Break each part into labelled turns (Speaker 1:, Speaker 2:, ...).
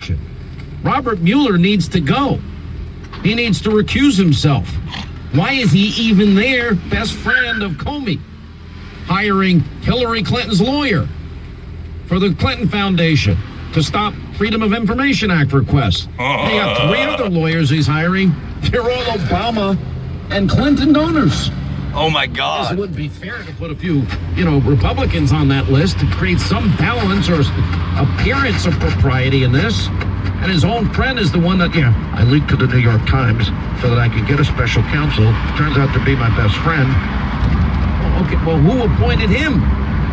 Speaker 1: obstruction. Robert Mueller needs to go. He needs to recuse himself. Why is he even there? Best friend of Comey, hiring Hillary Clinton's lawyer for the Clinton Foundation to stop Freedom of Information Act requests. They got 3 other lawyers he's hiring. They're all Obama and Clinton donors.
Speaker 2: Oh my God.
Speaker 1: It wouldn't be fair to put a few, Republicans on that list to create some balance or appearance of propriety in this. And his own friend is the one that, I leaked to the New York Times so that I could get a special counsel. Turns out to be my best friend. Okay, well, who appointed him?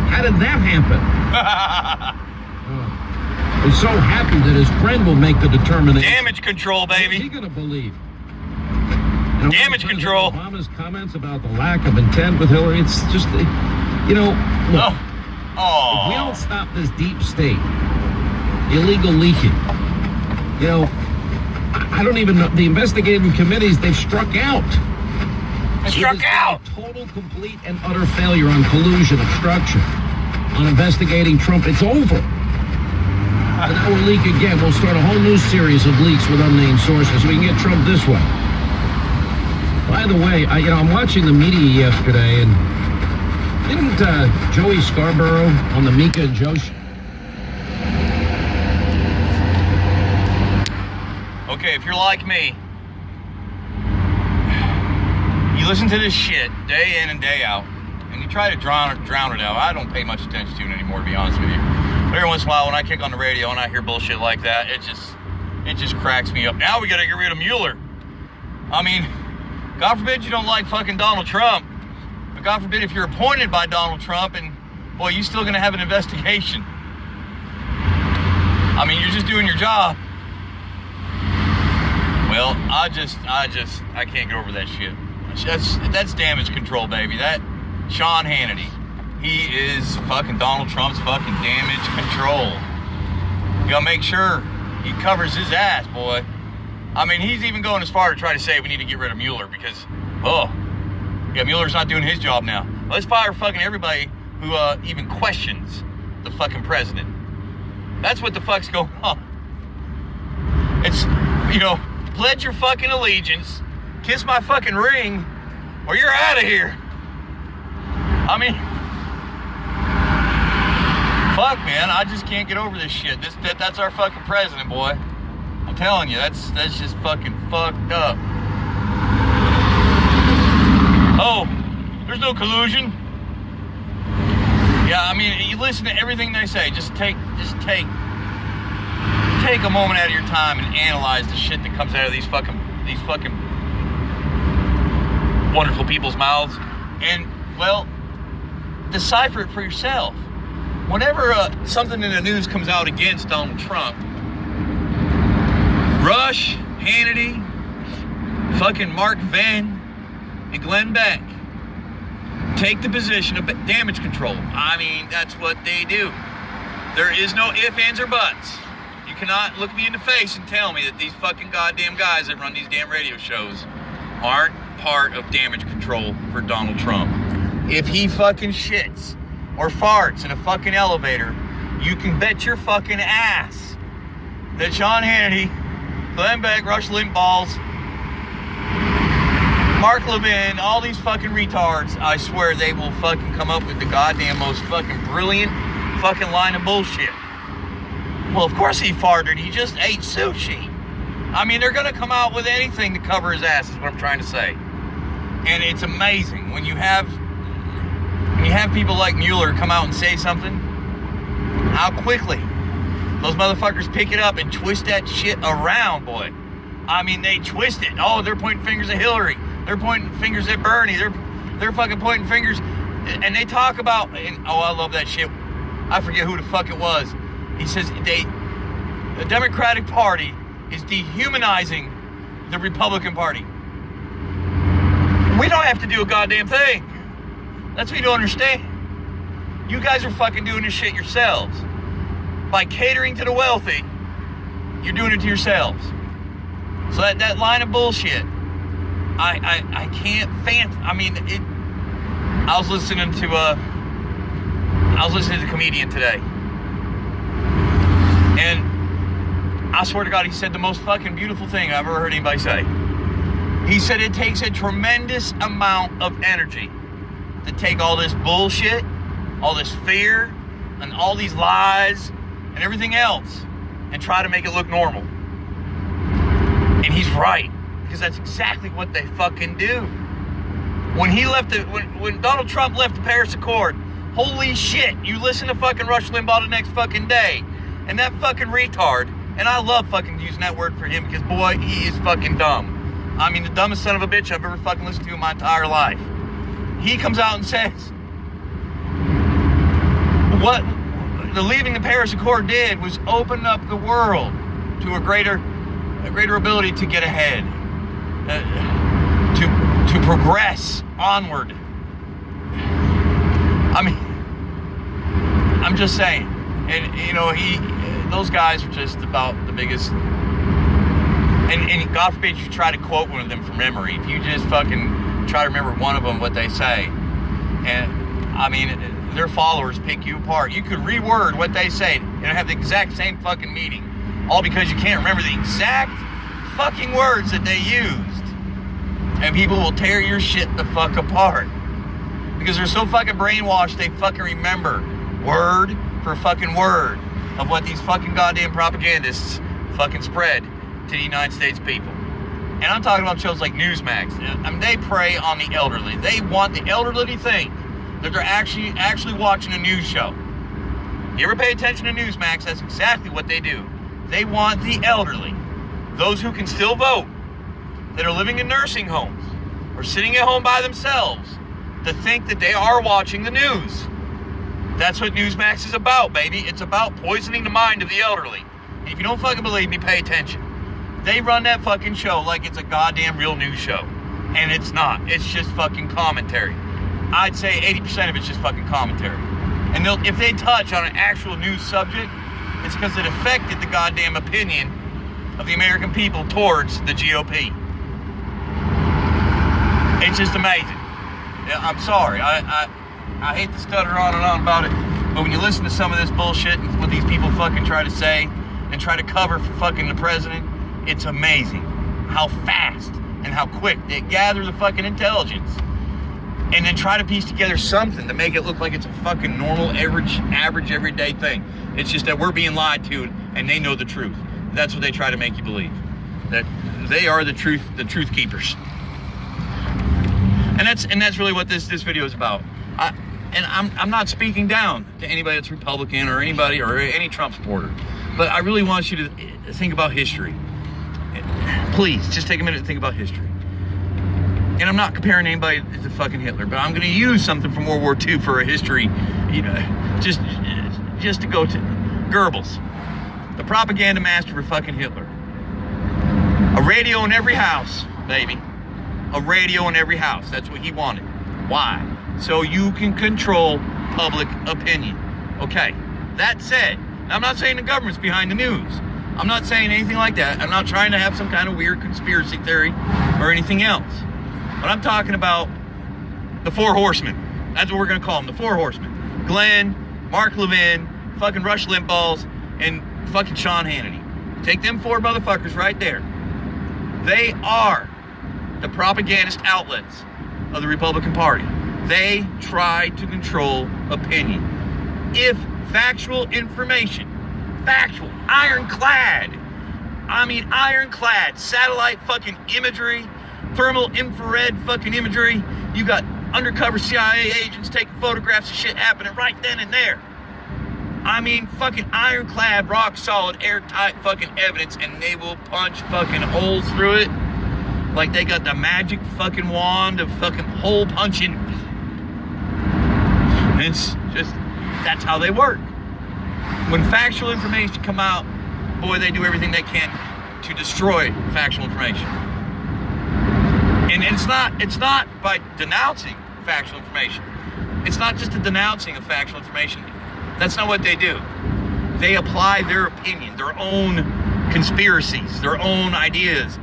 Speaker 1: How did that happen? He's so happy that his friend will make the determination.
Speaker 2: Damage control, baby.
Speaker 1: What's he going to believe?
Speaker 2: Damage control.
Speaker 1: Obama's comments about the lack of intent with Hillary, it's just, look, if we don't stop this deep state, illegal leaking, I don't even know, the investigative committees, they've struck out. Total, complete, and utter failure on collusion, obstruction, on investigating Trump. It's over. And now we'll leak again. We'll start a whole new series of leaks with unnamed sources. We can get Trump this way. By the way, I'm watching the media yesterday, and didn't Joey Scarborough on the Mika and Joe show?
Speaker 2: Okay, if you're like me, you listen to this shit day in and day out, and you try to drown it out. I don't pay much attention to it anymore, to be honest with you. But every once in a while, when I kick on the radio and I hear bullshit like that, it just cracks me up. Now we gotta get rid of Mueller. I mean, God forbid you don't like fucking Donald Trump, but God forbid if you're appointed by Donald Trump, and boy, you're still gonna have an investigation. I mean, you're just doing your job. Well, I can't get over that shit. That's damage control, baby. That Sean Hannity, he is fucking Donald Trump's fucking damage control. You gotta make sure he covers his ass, boy. I mean, he's even going as far to try to say we need to get rid of Mueller because, Mueller's not doing his job now. Let's fire fucking everybody who even questions the fucking president. That's what the fuck's going on. It's, pledge your fucking allegiance, kiss my fucking ring, or you're out of here. I mean, fuck, man, I just can't get over this shit. That's our fucking president, boy. I'm telling you, that's just fucking fucked up. Oh, there's no collusion. Yeah, I mean, you listen to everything they say. Just take a moment out of your time and analyze the shit that comes out of these fucking wonderful people's mouths, and decipher it for yourself. Whenever something in the news comes out against Donald Trump, Rush, Hannity, fucking Mark Venn, and Glenn Beck take the position of damage control. I mean, that's what they do. There is no ifs, ands, or buts. You cannot look me in the face and tell me that these fucking goddamn guys that run these damn radio shows aren't part of damage control for Donald Trump. If he fucking shits or farts in a fucking elevator, you can bet your fucking ass that Sean Hannity, Glenn Beck, Rush Limbaugh's, Mark Levin, all these fucking retards, I swear they will fucking come up with the goddamn most fucking brilliant fucking line of bullshit. Well, of course he farted. He just ate sushi. I mean, they're going to come out with anything to cover his ass is what I'm trying to say. And it's amazing when you have people like Mueller come out and say something, how quickly those motherfuckers pick it up and twist that shit around, boy. I mean, they twist it. Oh, they're pointing fingers at Hillary. They're pointing fingers at Bernie. They're fucking pointing fingers. And they talk about, I love that shit. I forget who the fuck it was. He says the Democratic Party is dehumanizing the Republican Party. We don't have to do a goddamn thing. That's what you don't understand. You guys are fucking doing this shit yourselves. By catering to the wealthy, you're doing it to yourselves. So that line of bullshit, I can't I mean, I was listening to a comedian today. And I I swear to God, he said the most fucking beautiful thing I've ever heard anybody say. He said it takes a tremendous amount of energy to take all this bullshit, all this fear, and all these lies, and everything else, and try to make it look normal. And he's right, because that's exactly what they fucking do. When he left it, when Donald Trump left the Paris Accord, holy shit, you listen to fucking Rush Limbaugh the next fucking day, and that fucking retard, and I love fucking using that word for him, because boy, he is fucking dumb. I mean, the dumbest son of a bitch I've ever fucking listened to in my entire life. He comes out and says, what the leaving the Paris Accord did was open up the world to a greater ability to get ahead, to progress onward. I mean, I'm just saying, and you know, those guys are just about the biggest. And God forbid you try to quote one of them from memory. If you just fucking try to remember one of them, what they say, and I mean, their followers pick you apart. You could reword what they say and have the exact same fucking meaning, all because you can't remember the exact fucking words that they used. And people will tear your shit the fuck apart because they're so fucking brainwashed they fucking remember word for fucking word of what these fucking goddamn propagandists fucking spread to the United States people. And I'm talking about shows like Newsmax. I mean, they prey on the elderly. They want the elderly to think that they're actually watching a news show. You ever pay attention to Newsmax? That's exactly what they do. They want the elderly, those who can still vote, that are living in nursing homes or sitting at home by themselves, to think that they are watching the news. That's what Newsmax is about, baby. It's about poisoning the mind of the elderly. And if you don't fucking believe me, pay attention. They run that fucking show like it's a goddamn real news show. And it's not. It's just fucking commentary. I'd say 80% of it's just fucking commentary. And if they touch on an actual news subject, it's because it affected the goddamn opinion of the American people towards the GOP. It's just amazing. I'm sorry. I hate to stutter on and on about it, but when you listen to some of this bullshit and what these people fucking try to say and try to cover for fucking the president, it's amazing how fast and how quick they gather the fucking intelligence and then try to piece together something to make it look like it's a fucking normal, average, everyday thing. It's just that we're being lied to and they know the truth. That's what they try to make you believe. That they are the truth keepers. And that's really what this video is about. I'm not speaking down to anybody that's Republican or anybody or any Trump supporter, but I really want you to think about history. Please, just take a minute to think about history. And I'm not comparing anybody to fucking Hitler, but I'm going to use something from World War II for a history, you know, just to go to Goebbels, the propaganda master for fucking Hitler. A radio in every house, baby. A radio in every house. That's what he wanted. Why? So you can control public opinion. Okay. That said, I'm not saying the government's behind the news. I'm not saying anything like that. I'm not trying to have some kind of weird conspiracy theory or anything else. But I'm talking about the Four Horsemen. That's what we're going to call them, the Four Horsemen. Glenn, Mark Levin, fucking Rush Limbaugh, and fucking Sean Hannity. Take them four motherfuckers right there. They are the propagandist outlets of the Republican Party. They try to control opinion. If factual information, ironclad, satellite fucking imagery, thermal infrared fucking imagery, you got undercover CIA agents taking photographs of shit happening right then and there. I mean, fucking ironclad, rock solid, airtight fucking evidence, and they will punch fucking holes through it like they got the magic fucking wand of fucking hole punching. It's just, that's how they work. When factual information come out, boy, they do everything they can to destroy factual information. And it's not by denouncing factual information. It's not just a denouncing of factual information. That's not what they do. They apply their opinion, their own conspiracies, their own ideas.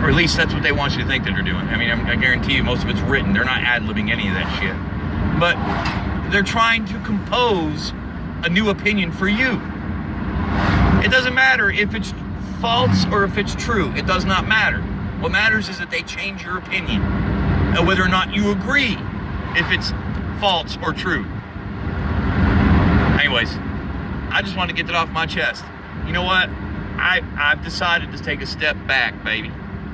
Speaker 2: Or at least that's what they want you to think that they're doing. I mean, I guarantee you most of it's written. They're not ad-libbing any of that shit. But they're trying to compose a new opinion for you. It doesn't matter if it's false or if it's true. It does not matter. What matters is that they change your opinion and whether or not you agree if it's false or true. Anyways, I just wanted to get that off my chest. You know what? I've decided to take a step back, baby.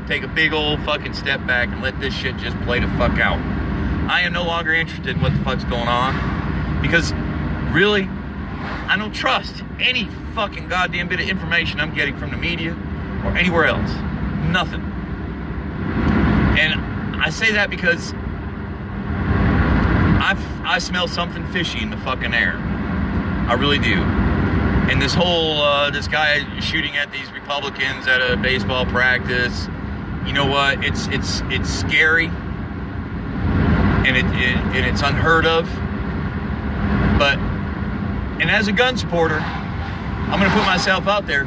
Speaker 2: Take a big old fucking step back and let this shit just play the fuck out. I am no longer interested in what the fuck's going on because really, I don't trust any fucking goddamn bit of information I'm getting from the media or anywhere else. Nothing. And I say that because I smell something fishy in the fucking air. I really do. And this whole, this guy shooting at these Republicans at a baseball practice, you know what? It's scary, and it's unheard of. But, and as a gun supporter, I'm gonna put myself out there.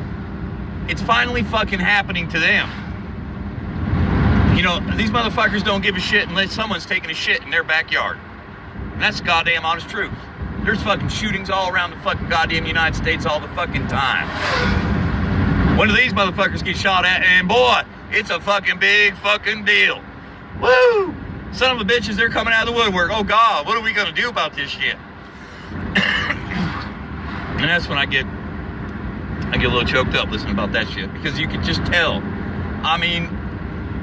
Speaker 2: It's finally fucking happening to them. You know, these motherfuckers don't give a shit unless someone's taking a shit in their backyard. And that's the goddamn honest truth. There's fucking shootings all around the fucking goddamn United States all the fucking time. One of these motherfuckers gets shot at, and boy, it's a fucking big fucking deal. Woo! Son of a bitches, they're coming out of the woodwork. Oh God, what are we gonna do about this shit? And that's when I get a little choked up listening about that shit, because you can just tell. I mean,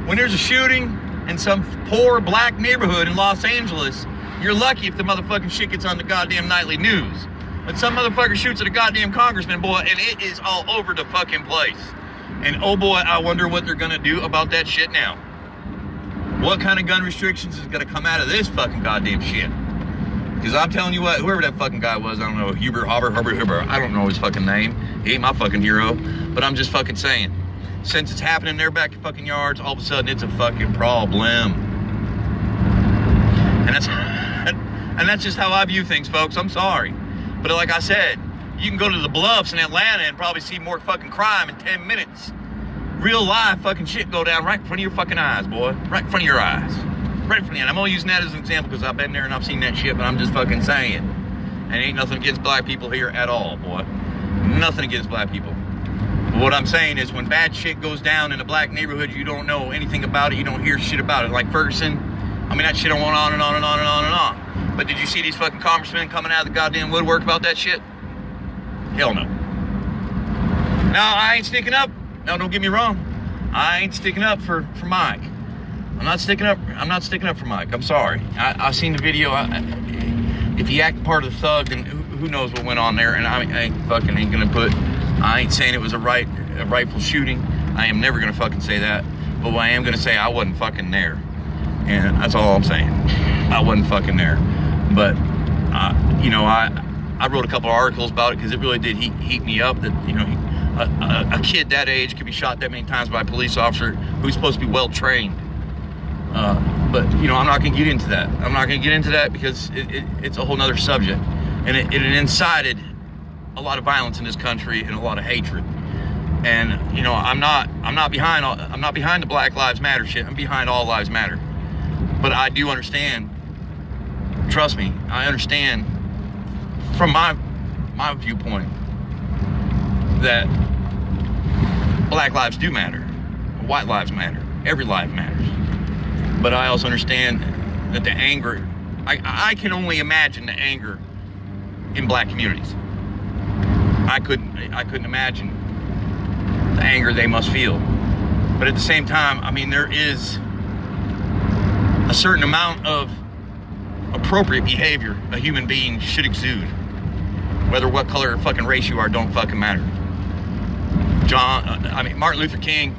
Speaker 2: when there's a shooting in some poor black neighborhood in Los Angeles, you're lucky if the motherfucking shit gets on the goddamn nightly news. But some motherfucker shoots at a goddamn congressman, boy, and it is all over the fucking place. And oh boy, I wonder what they're gonna do about that shit now. What kind of gun restrictions is gonna come out of this fucking goddamn shit? Because I'm telling you what, whoever that fucking guy was, I don't know, Huber, I don't know his fucking name. He ain't my fucking hero. But I'm just fucking saying, since it's happening in their back fucking yards, all of a sudden it's a fucking problem. And that's just how I view things, folks. I'm sorry. But like I said, you can go to the Bluffs in Atlanta and probably see more fucking crime in 10 minutes. Real live fucking shit go down right in front of your fucking eyes, boy. Right in front of your eyes. Right in front of you. And I'm only using that as an example because I've been there and I've seen that shit, but I'm just fucking saying. And ain't nothing against black people here at all, boy. Nothing against black people. But what I'm saying is when bad shit goes down in a black neighborhood, you don't know anything about it. You don't hear shit about it. Like Ferguson, I mean, that shit went on and on and on and on and on. But did you see these fucking congressmen coming out of the goddamn woodwork about that shit? Hell no. Now, I ain't sticking up. No, don't get me wrong. I ain't sticking up for Mike. I'm not sticking up for Mike. I'm sorry. I seen the video. If he acted part of the thug, then who knows what went on there. And I ain't saying it was a rightful shooting. I am never gonna fucking say that. But what I am gonna say, I wasn't fucking there. And that's all I'm saying. I wasn't fucking there. But, you know, I wrote a couple of articles about it because it really did heat me up that, you know, a kid that age could be shot that many times by a police officer who's supposed to be well trained. But, you know, I'm not going to get into that. I'm not going to get into that because it's a whole nother subject. And it incited a lot of violence in this country and a lot of hatred. And, you know, I'm not behind the Black Lives Matter shit. I'm behind All Lives Matter. But I do understand, trust me, I understand from my viewpoint that black lives do matter, white lives matter, every life matters. But I also understand that the anger, I can only imagine the anger in black communities. I couldn't imagine the anger they must feel. But at the same time, I mean, there is a certain amount of appropriate behavior a human being should exude. Whether what color or fucking race you are don't fucking matter. Martin Luther King,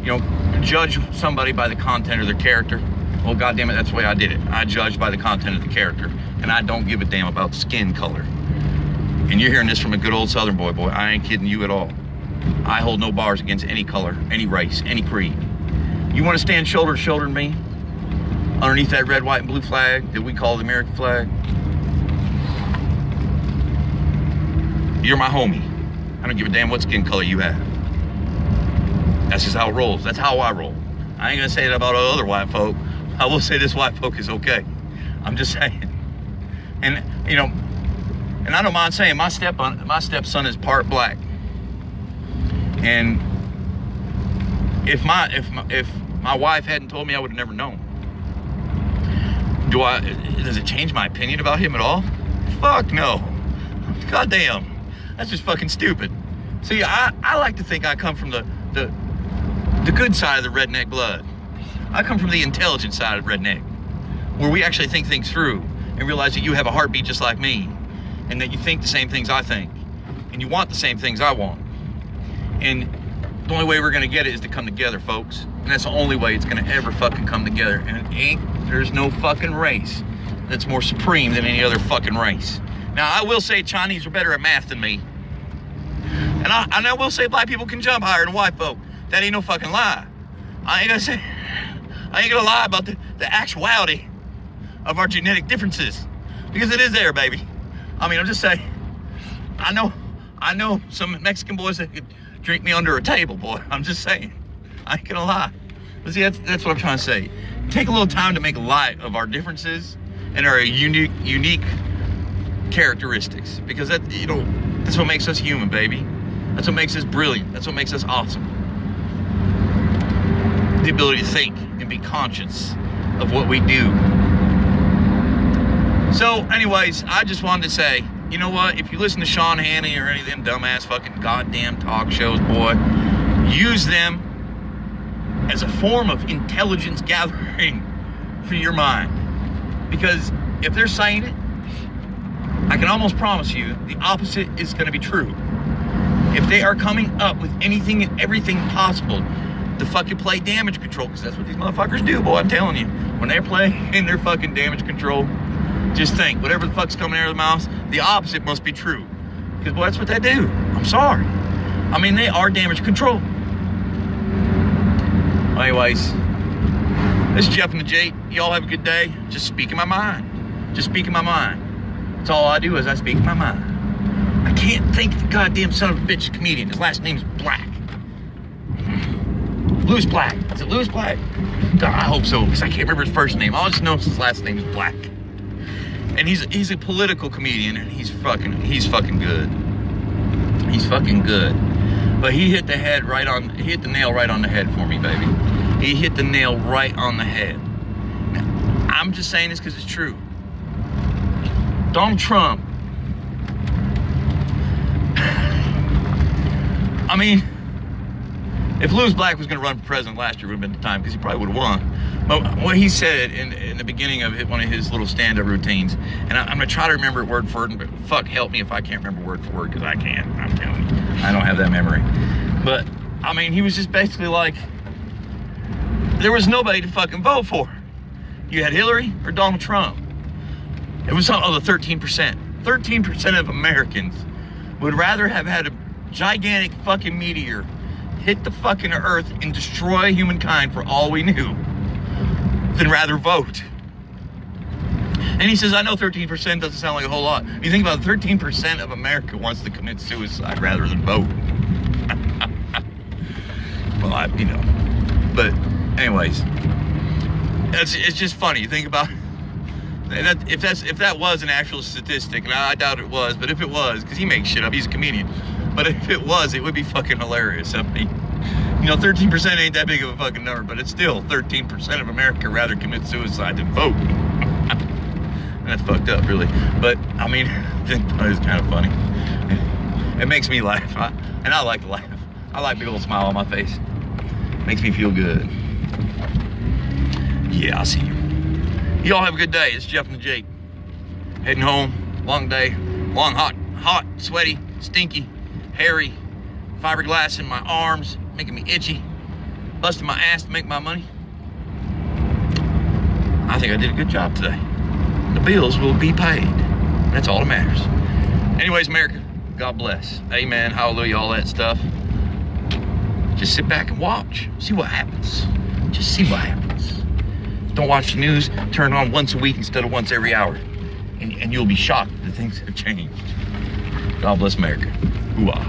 Speaker 2: you know, judge somebody by the content of their character. Well, goddamn it, that's the way I did it. I judge by the content of the character, and I don't give a damn about skin color. And you're hearing this from a good old Southern boy. I ain't kidding you at all. I hold no bars against any color, any race, any creed. You want to stand shoulder to shoulder with me underneath that red, white, and blue flag that we call the American flag? You're my homie. I don't give a damn what skin color you have. That's just how it rolls. That's how I roll. I ain't gonna say that about other white folk. I will say this white folk is okay. I'm just saying. And, you know, and I don't mind saying my stepson is part black. And if my wife hadn't told me, I would have never known. Does it change my opinion about him at all? Fuck no. Goddamn. That's just fucking stupid. See, I like to think I come from the good side of the redneck blood. I come from the intelligent side of redneck, where we actually think things through and realize that you have a heartbeat just like me, and that you think the same things I think, and you want the same things I want. And the only way we're gonna get it is to come together, folks. And that's the only way it's gonna ever fucking come together. And there's no fucking race that's more supreme than any other fucking race. Now, I will say Chinese are better at math than me. And I will say black people can jump higher than white folk. That ain't no fucking lie. I ain't gonna lie about the actuality of our genetic differences. Because it is there, baby. I mean, I'm just saying, I know some Mexican boys that could drink me under a table, boy. I'm just saying. I ain't gonna lie. But see, that's what I'm trying to say. Take a little time to make light of our differences and our unique characteristics, because that's what makes us human, baby. That's what makes us brilliant. That's what makes us awesome. The ability to think and be conscious of what we do. So, anyways, I just wanted to say, you know what? If you listen to Sean Hannity or any of them dumbass fucking goddamn talk shows, boy, use them as a form of intelligence gathering for your mind. Because if they're saying it, I can almost promise you the opposite is going to be true. If they are coming up with anything and everything possible to fucking play damage control, because that's what these motherfuckers do, boy, I'm telling you. When they're playing their fucking damage control, just think, whatever the fuck's coming out of their mouths, the opposite must be true. Because, boy, that's what they do. I'm sorry. I mean, they are damage control. Anyways, this is Jeff and the Jake. Y'all have a good day. Just speaking my mind. Just speaking my mind. That's all I do is I speak my mind. I can't think of the goddamn son of a bitch comedian. His last name's Black. Louis Black. Is it Louis Black? God, I hope so, because I can't remember his first name. I just know his last name is Black. And he's a political comedian, and he's fucking good. He's fucking good. But he hit the nail right on the head for me, baby. He hit the nail right on the head. Now, I'm just saying this because it's true. Donald Trump, I mean, if Louis Black was going to run for president last year, it would have been the time, because he probably would have won. But what he said in the beginning of one of his little stand-up routines, and I'm going to try to remember it word for word, but fuck, help me if I can't remember word for word, because I can't. I'm telling you, I don't have that memory. But, I mean, he was just basically like, there was nobody to fucking vote for. You had Hillary or Donald Trump. It was something of the 13%. 13% of Americans would rather have had a gigantic fucking meteor hit the fucking earth and destroy humankind for all we knew than rather vote. And he says, I know 13% doesn't sound like a whole lot. You think about it, 13% of America wants to commit suicide rather than vote. Well, but anyways, it's just funny. You think about if that was an actual statistic, and I doubt it was, but if it was, because he makes shit up, he's a comedian. But if it was, it would be fucking hilarious. I mean, 13% ain't that big of a fucking number, but it's still 13% of America rather commit suicide than vote. And that's fucked up, really. But, I mean, it's kind of funny. It makes me laugh. And I like to laugh. I like a big old smile on my face. Makes me feel good. Yeah, I'll see you. Y'all have a good day. It's Jeff and the Jake. Heading home. Long day. Long, hot, sweaty, stinky, hairy, fiberglass in my arms, making me itchy, busting my ass to make my money. I think I did a good job today. The bills will be paid. That's all that matters. Anyways, America, God bless. Amen, hallelujah, all that stuff. Just sit back and watch. See what happens. Just see what happens. Don't watch the news. Turn it on once a week instead of once every hour. And you'll be shocked that things have changed. God bless America. Hoo-ah.